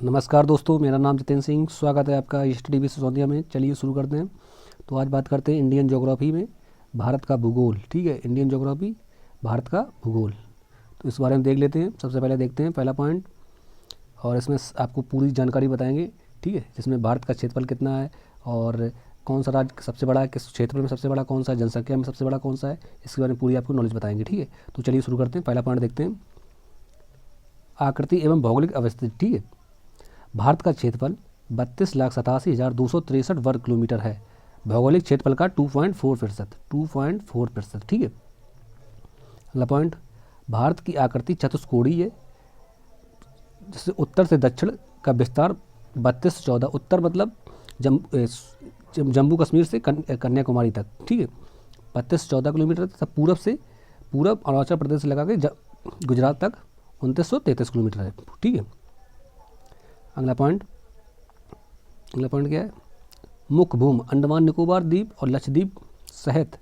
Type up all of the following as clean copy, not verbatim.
नमस्कार दोस्तों, मेरा नाम जितेंद्र सिंह। स्वागत है आपका स्टडी विद सिसोदिया में। चलिए शुरू करते हैं। तो आज बात करते हैं इंडियन ज्योग्राफी में भारत का भूगोल। ठीक है, इंडियन ज्योग्राफी, भारत का भूगोल। तो इस बारे में देख लेते हैं। सबसे पहले देखते हैं पहला पॉइंट, और इसमें आपको पूरी जानकारी बताएंगे। ठीक है, जिसमें भारत का क्षेत्रफल कितना है और कौन सा राज्य सबसे बड़ा है, किस क्षेत्र में सबसे बड़ा कौन सा है, जनसंख्या में सबसे बड़ा कौन सा है, इसके बारे में पूरी आपको नॉलेज बताएंगे। ठीक है, तो चलिए शुरू करते हैं। पहला पॉइंट देखते हैं, आकृति एवं भौगोलिक अवस्थिति। ठीक है, भारत का क्षेत्रफल 32,87,263 वर्ग किलोमीटर है। भौगोलिक क्षेत्रफल का 2.4%। ठीक है, अगला पॉइंट, भारत की आकृति चतुष्कोणीय है, जिससे उत्तर से दक्षिण का विस्तार 32 से 14, उत्तर मतलब जम्मू कश्मीर से कन्याकुमारी तक। ठीक है, 32 से 14 किलोमीटर तथा पूरब अरुणाचल प्रदेश से लगा के गुजरात तक 2933 किलोमीटर है। ठीक है, अगला पॉइंट क्या है, मुख्य भूमि अंडमान निकोबार द्वीप और लक्षद्वीप सहित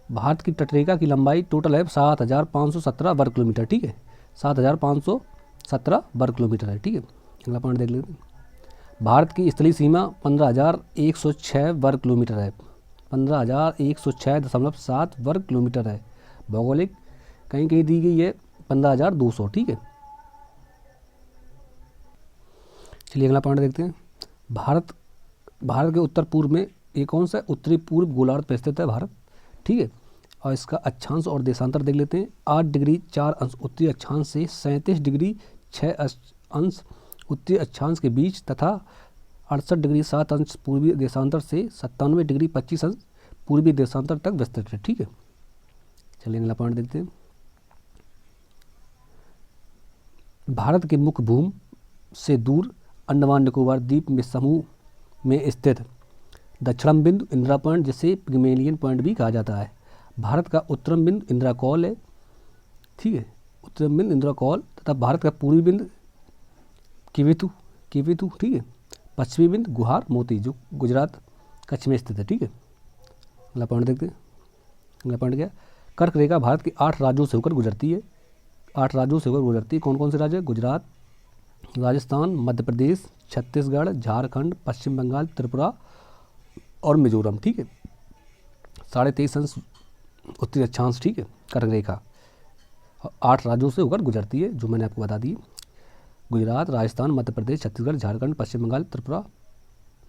भारत की तटरेखा की लंबाई टोटल है 7,517 वर्ग किलोमीटर। ठीक है, 7,517 वर्ग किलोमीटर है। ठीक है, अगला पॉइंट देख लेते हैं, भारत की स्थलीय सीमा 15,106 वर्ग किलोमीटर है। 15,106.7 वर्ग किलोमीटर है। भौगोलिक कहीं कहीं दी गई है 15,200। ठीक है, चलिए अगला पॉइंट देखते हैं, भारत के उत्तर पूर्व में ये कौन सा उत्तरी पूर्व गोलार्ध पर स्थित है भारत। ठीक है, और इसका अक्षांश और देशांतर देख लेते हैं। 8 डिग्री 4 अंश उत्तरी अक्षांश से 37 डिग्री 6 अंश उत्तरी अक्षांश के बीच तथा 68 डिग्री 7 अंश पूर्वी देशांतर से 97 डिग्री 25 अंश पूर्वी देशांतर तक विस्तृत है। ठीक है, चलिए अगला पॉइंट देखते हैं, भारत के मुख्य भूमि से दूर अंडमान निकोबार द्वीप में समूह में स्थित दक्षिणम बिंदु इंदिरा पॉइंट, जिसे पिग्मेलियन पॉइंट भी कहा जाता है। भारत का उत्तरम बिंदु इंदिरा कौल है। ठीक है, उत्तरम बिंदु इंदिरा कौल तथा भारत का पूर्वी बिंदु किवेतु। ठीक है, पश्चिमी बिंदु गुहार मोती, जो गुजरात कच्छ में स्थित है। ठीक है, अगला पॉइंट देखते हैं, अगला पॉइंट क्या, कर्क रेखा भारत के 8 राज्यों से होकर गुजरती है। 8 राज्यों से होकर गुजरती है। कौन कौन से राज्य? गुजरात, राजस्थान, मध्य प्रदेश, छत्तीसगढ़, झारखंड, पश्चिम बंगाल, त्रिपुरा और मिजोरम। ठीक है, 23.5 अंश उत्तरी अक्षांश। ठीक है, कर्क रेखा 8 राज्यों से होकर गुजरती है, जो मैंने आपको बता दी। गुजरात, राजस्थान, मध्य प्रदेश, छत्तीसगढ़, झारखंड, पश्चिम बंगाल, त्रिपुरा,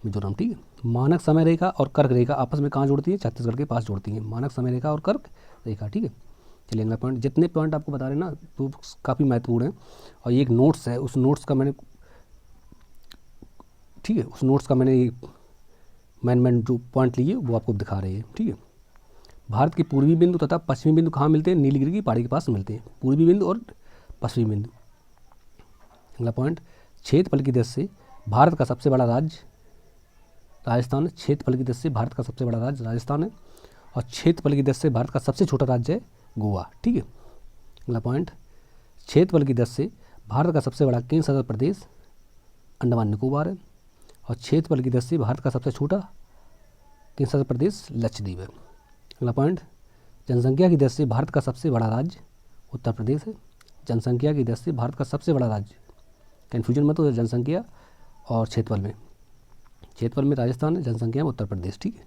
मिजोरम। ठीक है, मानक समय रेखा और कर्क रेखा आपस में कहाँ जोड़ती है? छत्तीसगढ़ के पास जोड़ती हैं, मानक समय रेखा और कर्क रेखा। ठीक है, चलिए अगला पॉइंट। जितने पॉइंट आपको बता रहे हैं ना, तो काफ़ी महत्वपूर्ण है, और ये एक नोट्स है, उस नोट्स का मैंने, ठीक है, उस नोट्स का मैंने मैन जो पॉइंट लिए वो आपको दिखा रहे हैं। ठीक है, भारत के पूर्वी बिंदु तथा पश्चिमी बिंदु कहाँ मिलते हैं? नीलगिरी की पहाड़ी के पास मिलते हैं, पूर्वी बिंदु और पश्चिमी बिंदु। अगला पॉइंट, क्षेत्रफल की दृष्टि से भारत का सबसे बड़ा राज्य राजस्थान है। क्षेत्रफल की दृष्टि से भारत का सबसे बड़ा राज्य राजस्थान है, और क्षेत्रफल की दृष्टि से भारत का सबसे छोटा राज्य है गोवा। ठीक है, अगला पॉइंट, क्षेत्रफल की दृष्टि से भारत का सबसे बड़ा केंद्र शासित प्रदेश अंडमान निकोबार है, और क्षेत्रफल की दृष्टि से भारत का सबसे छोटा केंद्र शासित प्रदेश लक्षद्वीप है। अगला पॉइंट, जनसंख्या की दृष्टि से भारत का सबसे बड़ा राज्य उत्तर प्रदेश है। जनसंख्या की दृष्टि से भारत का सबसे बड़ा राज्य, कन्फ्यूजन मत हो जनसंख्या और क्षेत्रफल में। क्षेत्रफल में राजस्थान है, जनसंख्या में उत्तर प्रदेश। ठीक है,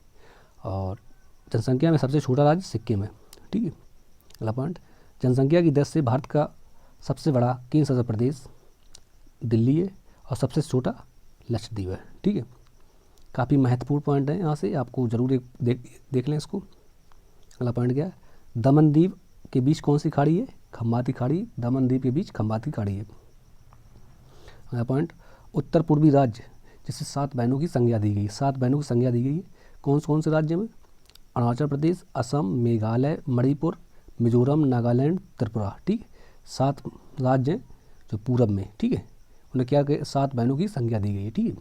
और जनसंख्या में सबसे छोटा राज्य सिक्किम है। ठीक है, अगला पॉइंट, जनसंख्या की दृष्टि से भारत का सबसे बड़ा केंद्र शासित प्रदेश दिल्ली है, और सबसे छोटा लक्षद्वीप है। ठीक है, काफ़ी महत्वपूर्ण पॉइंट है, यहाँ से आपको ज़रूर एक देख लें इसको। अगला पॉइंट क्या है, दमन द्वीप के बीच कौन सी खाड़ी है? खम्बाती खाड़ी। दमन द्वीप के बीच खम्बाती खाड़ी है। अगला पॉइंट, उत्तर पूर्वी राज्य जिसे 7 बहनों की संज्ञा दी गई, 7 बहनों की संज्ञा दी गई है। कौन से राज्य में? अरुणाचल प्रदेश, असम, मेघालय, मणिपुर, मिजोरम, नागालैंड, त्रिपुरा। ठीक, 7 राज्य हैं जो पूरब में। ठीक है, उन्हें क्या 7 बहनों की संज्ञा दी गई है। ठीक है,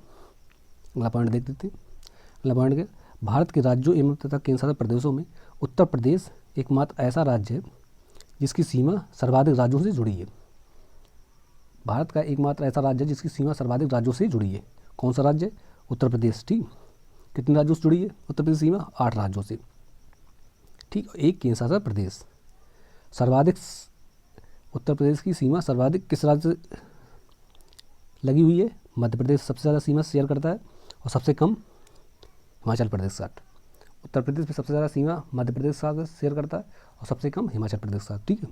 अगला पॉइंट देख देते हैं। अगला पॉइंट क्या, भारत के राज्यों एवं तथा केंद्र शासित प्रदेशों में उत्तर प्रदेश एकमात्र ऐसा राज्य है जिसकी सीमा सर्वाधिक राज्यों से जुड़ी है। भारत का एकमात्र ऐसा राज्य है जिसकी सीमा सर्वाधिक राज्यों से जुड़ी है। कौन सा राज्य? उत्तर प्रदेश। ठीक, कितने राज्यों से जुड़ी है उत्तर प्रदेश सीमा? 8 राज्यों से। ठीक, एक केंद्र शासित प्रदेश। सर्वाधिक उत्तर प्रदेश की सीमा सर्वाधिक किस राज्य से लगी हुई है, मध्य प्रदेश सबसे ज़्यादा सीमा शेयर करता है और सबसे कम हिमाचल प्रदेश के साथ। उत्तर प्रदेश में सबसे ज़्यादा सीमा मध्य प्रदेश के साथ शेयर करता है और सबसे कम हिमाचल प्रदेश के साथ, ठीक है।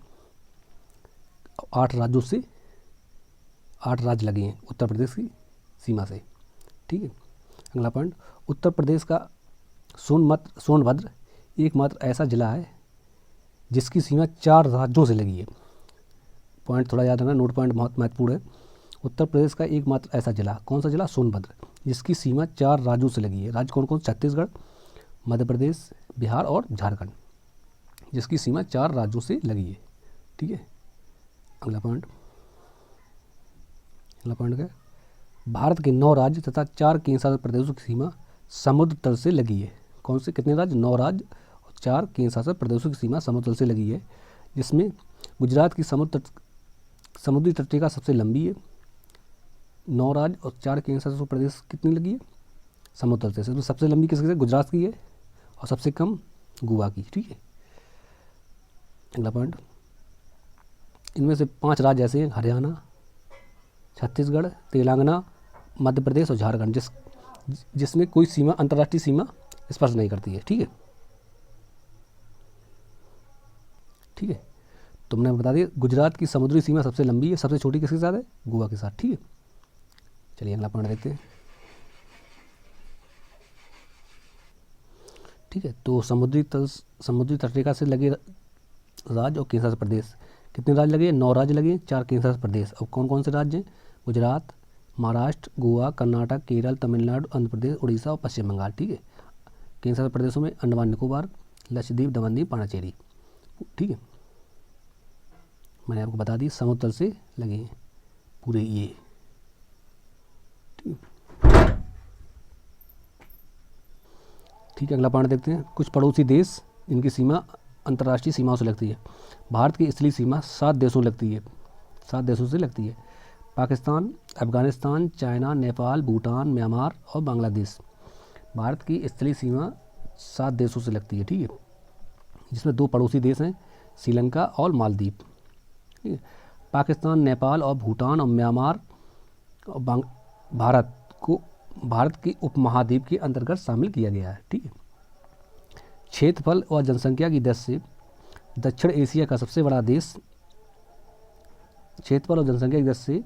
8 राज्यों से 8 राज्य लगे हैं उत्तर प्रदेश की सीमा से, ठीक है। अगला पॉइंट, उत्तर प्रदेश का सोनभद्र एकमात्र ऐसा जिला है जिसकी सीमा 4 राज्यों से लगी है। पॉइंट थोड़ा याद रखना, नोट पॉइंट बहुत महत्वपूर्ण है। उत्तर प्रदेश का एकमात्र ऐसा जिला, कौन सा जिला? सोनभद्र, जिसकी सीमा 4 राज्यों से लगी है। राज्य कौन कौन? छत्तीसगढ़, मध्य प्रदेश, बिहार और झारखंड, जिसकी सीमा 4 राज्यों से लगी है, ठीक है। अगला पॉइंट क्या? भारत के 9 राज्य तथा 4 केंद्रशासित प्रदेशों की सीमा समुद्र तल से लगी है। कौन से? कितने राज्य? 9 राज्य और 4 केंद्रशासित प्रदेशों की सीमा समुद्र तल से लगी है, जिसमें गुजरात की समुद्री तटरेखा सबसे लंबी है। 9 राज्य और 4 केंद्रशासित प्रदेश कितनी लगी है? समुद्र तल से। तो सबसे लंबी किसकी है? गुजरात की है और सबसे कम गोवा की, ठीक है। अगला पॉइंट, इनमें से 5 राज्य ऐसे हैं, हरियाणा, छत्तीसगढ़, तेलंगाना, मध्य प्रदेश और झारखंड, जिसमें कोई सीमा, अंतर्राष्ट्रीय सीमा स्पर्श नहीं करती है, ठीक है। ठीक है, तुमने बता दिया गुजरात की समुद्री सीमा सबसे लंबी है, सबसे छोटी किसके साथ है? गोवा के साथ, ठीक है। चलिए अगला पॉइंट देखते हैं, ठीक है। तो समुद्री तटरेखा से लगे राज्य और केंद्रशासित प्रदेश, कितने राज्य लगे? 9 राज्य लगे, 4 केंद्रशासित प्रदेश। अब कौन कौन से राज्य हैं? गुजरात, महाराष्ट्र, गोवा, कर्नाटक, केरल, तमिलनाडु, आंध्र प्रदेश, उड़ीसा और पश्चिम बंगाल, ठीक है। केंद्रशासित प्रदेशों में अंडमान निकोबार, लक्षद्वीप, दमन, पांडिचेरी, ठीक है। मैंने आपको बता दी समुद्र तल से लगे हैं पूरे ये, ठीक है। अगला पॉइंट देखते हैं, कुछ पड़ोसी देश, इनकी सीमा अंतर्राष्ट्रीय सीमाओं से लगती है। भारत की स्थलीय सीमा 7 देशों से लगती है। पाकिस्तान, अफगानिस्तान, चाइना, नेपाल, भूटान, म्यांमार और बांग्लादेश। भारत की स्थलीय सीमा 7 देशों से लगती है, ठीक है, जिसमें 2 पड़ोसी देश हैं, श्रीलंका और मालदीव, ठीक है। पाकिस्तान, नेपाल और भूटान और म्यांमार और भारत के उपमहाद्वीप के अंतर्गत शामिल किया गया है, ठीक है। क्षेत्रफल और जनसंख्या की दृष्टि से दक्षिण एशिया का सबसे बड़ा देश, क्षेत्रफल और जनसंख्या की दृष्टि से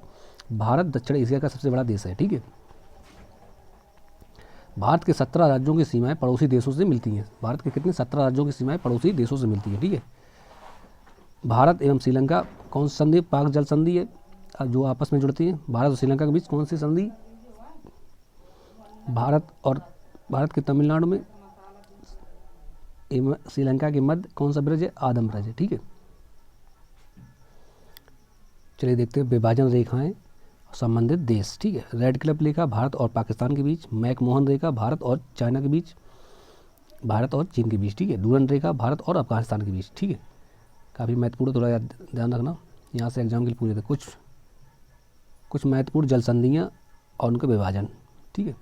भारत दक्षिण एशिया का सबसे बड़ा देश है, ठीक है। भारत के 17 राज्यों की सीमाएं पड़ोसी देशों से मिलती हैं। भारत के कितने? 17 राज्यों की सीमाएं पड़ोसी देशों से मिलती हैं, ठीक है। भारत एवं श्रीलंका कौन सी संधि? पाक जल संधि है, जो आपस में जुड़ती है। भारत और श्रीलंका के बीच कौन सी संधि? भारत के तमिलनाडु में एवं श्रीलंका के मध्य कौन सा ब्रिज है? आदम ब्रिज है, ठीक है। चलिए देखते हैं विभाजन रेखाएं संबंधित देश, ठीक है। रेड क्लिफ रेखा भारत और पाकिस्तान के बीच, मैकमोहन रेखा भारत और चाइना के बीच, भारत और चीन के बीच, ठीक है। डूरन रेखा भारत और अफगानिस्तान के बीच, ठीक है। काफ़ी महत्वपूर्ण, थोड़ा ध्यान रखना, यहाँ से एग्जाम के लिए पूछे थे कुछ महत्वपूर्ण जल संधियाँ और उनके विभाजन, ठीक है।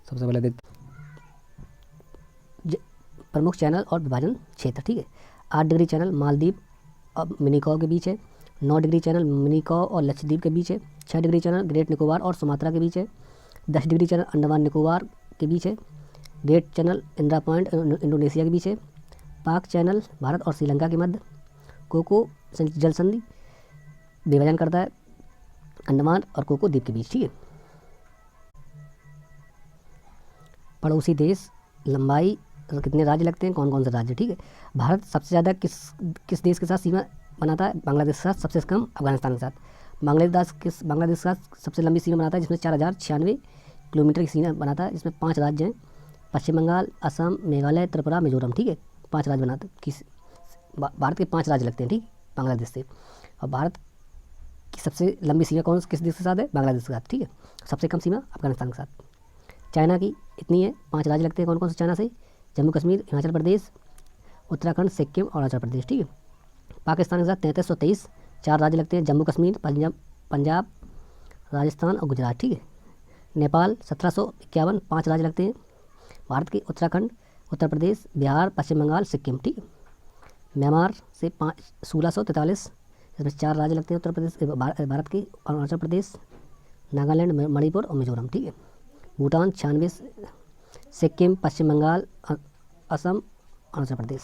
सबसे पहले देखते प्रमुख चैनल और विभाजन क्षेत्र, ठीक है। 8 डिग्री चैनल मालदीव और मिनिकॉय के बीच है। 9 डिग्री चैनल मिनिकॉय और लक्षद्वीप के बीच है। 6 डिग्री चैनल ग्रेट निकोबार और सुमात्रा के बीच है। 10 डिग्री चैनल अंडमान निकोबार के बीच है। Great channel Indira point Indonesia के बीच है। पाक चैनल भारत और श्रीलंका के मध्य। कोको जल संधि विभाजन करता है अंडमान और कोको द्वीप के बीच, ठीक है। पड़ोसी देश, लंबाई, कितने राज्य लगते हैं, कौन कौन से राज्य, ठीक है। भारत सबसे ज़्यादा किस देश के साथ सीमा बनाता है? बांग्लादेश के साथ। सबसे कम अफगानिस्तान के साथ। बांग्लादेश के साथ सबसे लंबी सीमा बनाता है, जिसमें 4096 किलोमीटर की सीमा बनाता है, जिसमें 5 राज्य हैं, पश्चिम बंगाल, असम, मेघालय, त्रिपुरा, मिजोरम, ठीक है। 5 राज्य बनाते हैं। भारत के 5 राज्य लगते हैं, ठीक, बांग्लादेश से। और भारत की सबसे लंबी सीमा किस देश के साथ है? बांग्लादेश के साथ, ठीक है। सबसे कम सीमा अफगानिस्तान के साथ। चाइना की इतनी है, 5 राज्य लगते हैं, कौन कौन से चाइना से? जम्मू कश्मीर, हिमाचल प्रदेश, उत्तराखंड, सिक्किम और अरुणाचल प्रदेश, ठीक है। पाकिस्तान के साथ 3323 4 राज्य लगते हैं, जम्मू कश्मीर, पंजाब, राजस्थान और गुजरात, ठीक है। नेपाल 1751 5 राज्य लगते हैं। भारत के उत्तराखंड, उत्तर प्रदेश, बिहार, पश्चिम बंगाल, सिक्किम, ठीक है। म्यांमार से 1643, इसमें 4 राज्य लगते हैं उत्तर प्रदेश, भारत के, अरुणाचल प्रदेश, नागालैंड, मणिपुर और मिजोरम, ठीक है। भूटान 96, सिक्किम, पश्चिम बंगाल, असम, अरुणाचल प्रदेश।